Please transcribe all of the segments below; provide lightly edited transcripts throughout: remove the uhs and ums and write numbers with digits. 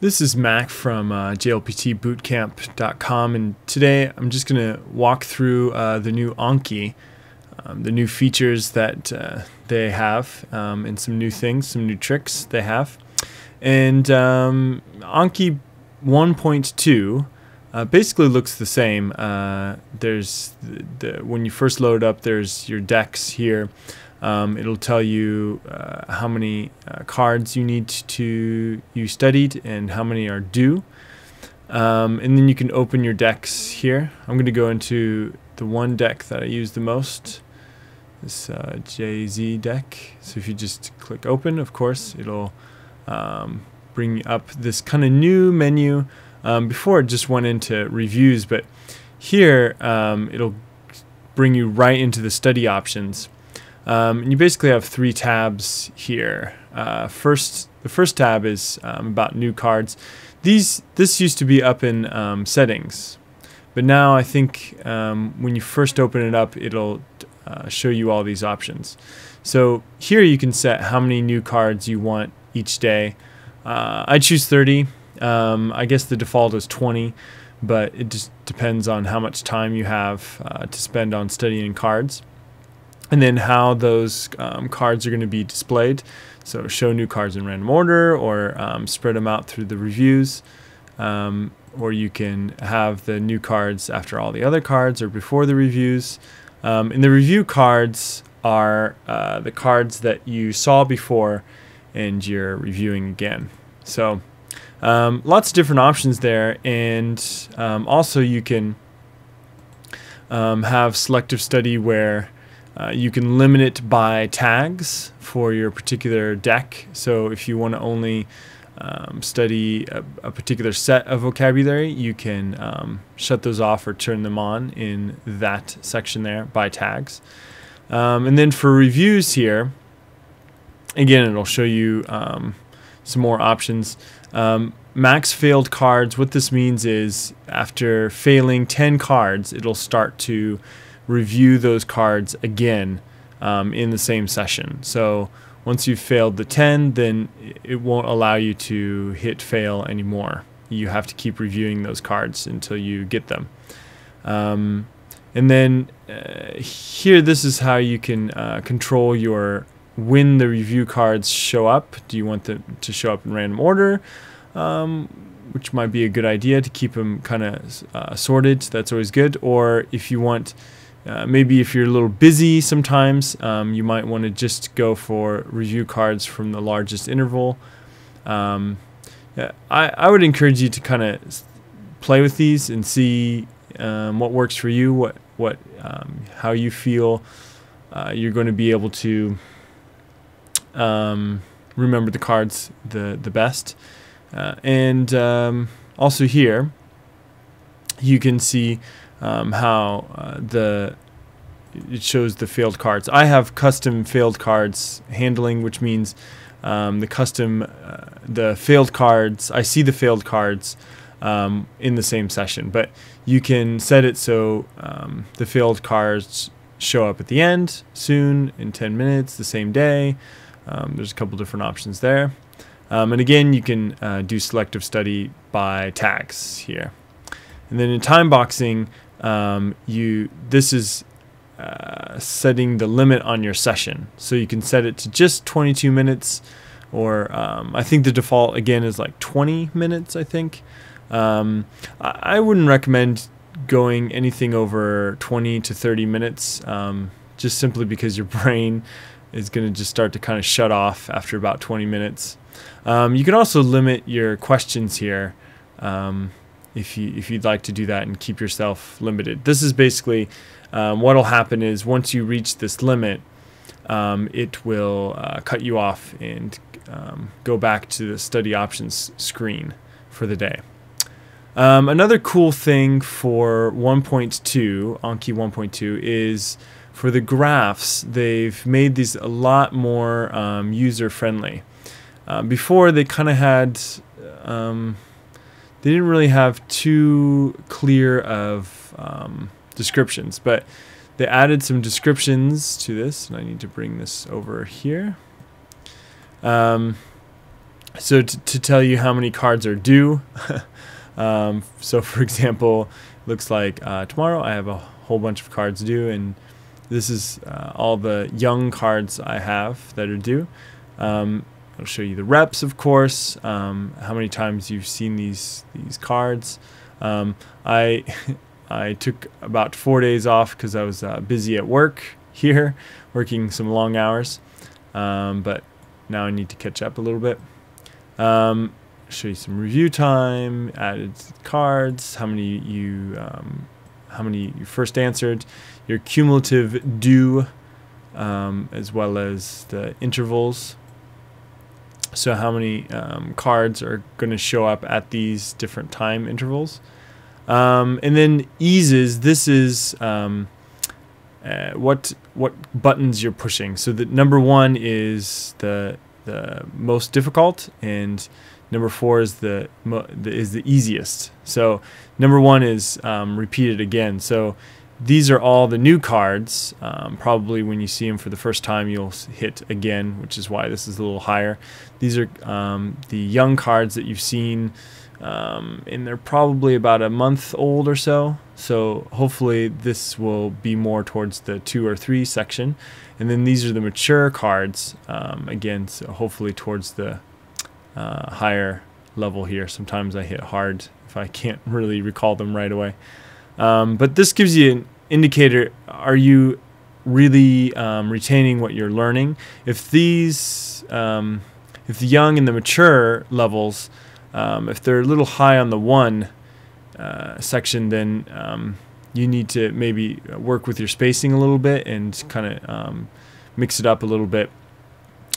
This is Mac from JLPTbootcamp.com, and today I'm just going to walk through the new Anki, the new features that they have, and some new things, some new tricks they have. And Anki 1.2 basically looks the same. There's when you first load up, there's your decks here. It'll tell you how many cards you studied and how many are due. And then you can open your decks here. I'm going to go into the one deck that I use the most, this JZ deck. So if you just click open, of course, it'll bring up this kind of new menu. Before it just went into reviews, but here it'll bring you right into the study options. And you basically have three tabs here. The first tab is about new cards. This used to be up in settings, but now I think when you first open it up, it'll show you all these options. So here you can set how many new cards you want each day. I choose 30. I guess the default is 20, but it just depends on how much time you have to spend on studying cards. And then how those cards are going to be displayed. So show new cards in random order, or spread them out through the reviews. Or you can have the new cards after all the other cards or before the reviews. And the review cards are the cards that you saw before and you're reviewing again. So lots of different options there. And also you can have selective study where you can limit it by tags for your particular deck. So if you want to only study a particular set of vocabulary, you can shut those off or turn them on in that section there by tags. And then for reviews here, again, it'll show you some more options. Max failed cards, what this means is after failing 10 cards, it'll start to review those cards again in the same session. So once you've failed the 10, then it won't allow you to hit fail anymore. You have to keep reviewing those cards until you get them. And then here, this is how you can control when the review cards show up. Do you want them to show up in random order? Which might be a good idea to keep them kind of sorted. That's always good. Or if you want, maybe if you're a little busy sometimes, you might want to just go for review cards from the largest interval. I would encourage you to kind of play with these and see what works for you, how you feel you're going to be able to remember the cards the best. And also here you can see how it shows the failed cards. I have custom failed cards handling, which means the failed cards, I see the failed cards in the same session, but you can set it so the failed cards show up at the end, soon, in 10 minutes, the same day. There's a couple different options there. And again, you can do selective study by tags here. And then in Timeboxing, this is setting the limit on your session. So you can set it to just 22 minutes, or I think the default again is like 20 minutes, I think. I wouldn't recommend going anything over 20 to 30 minutes, just simply because your brain is going to just start to kind of shut off after about 20 minutes. You can also limit your questions here if you'd like to do that and keep yourself limited. This is basically what will happen is once you reach this limit, it will cut you off and go back to the study options screen for the day. Another cool thing for 1.2, Anki 1.2, is for the graphs. They've made these a lot more user-friendly. Before they kind of had, they didn't really have too clear of descriptions, but they added some descriptions to this, and I need to bring this over here. So to tell you how many cards are due, so for example, looks like tomorrow I have a whole bunch of cards due, and this is all the young cards I have that are due. I'll show you the reps, of course, how many times you've seen these cards. I I took about 4 days off because I was busy at work here, working some long hours, but now I need to catch up a little bit. Show you some review time, added cards, how many you first answered, your cumulative due, as well as the intervals. So how many cards are going to show up at these different time intervals. And then eases, this is what buttons you're pushing. So the number 1 is the most difficult, and number 4 is the easiest. So number 1 is repeated again. So these are all the new cards. Probably when you see them for the first time, you'll hit again, which is why this is a little higher. These are the young cards that you've seen, and they're probably about a month old or so. So hopefully this will be more towards the 2 or 3 section. And then these are the mature cards, again, so hopefully towards the higher level here. Sometimes I hit hard if I can't really recall them right away. But this gives you an indicator, are you really retaining what you're learning? If these, if the young and the mature levels, if they're a little high on the 1 section, then you need to maybe work with your spacing a little bit and kind of mix it up a little bit,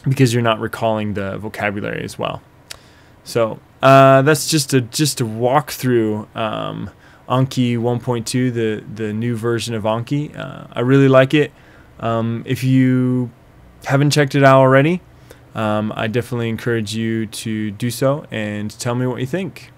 because you're not recalling the vocabulary as well. So that's just a walk through Anki 1.2, the new version of Anki. I really like it. If you haven't checked it out already, I definitely encourage you to do so and tell me what you think.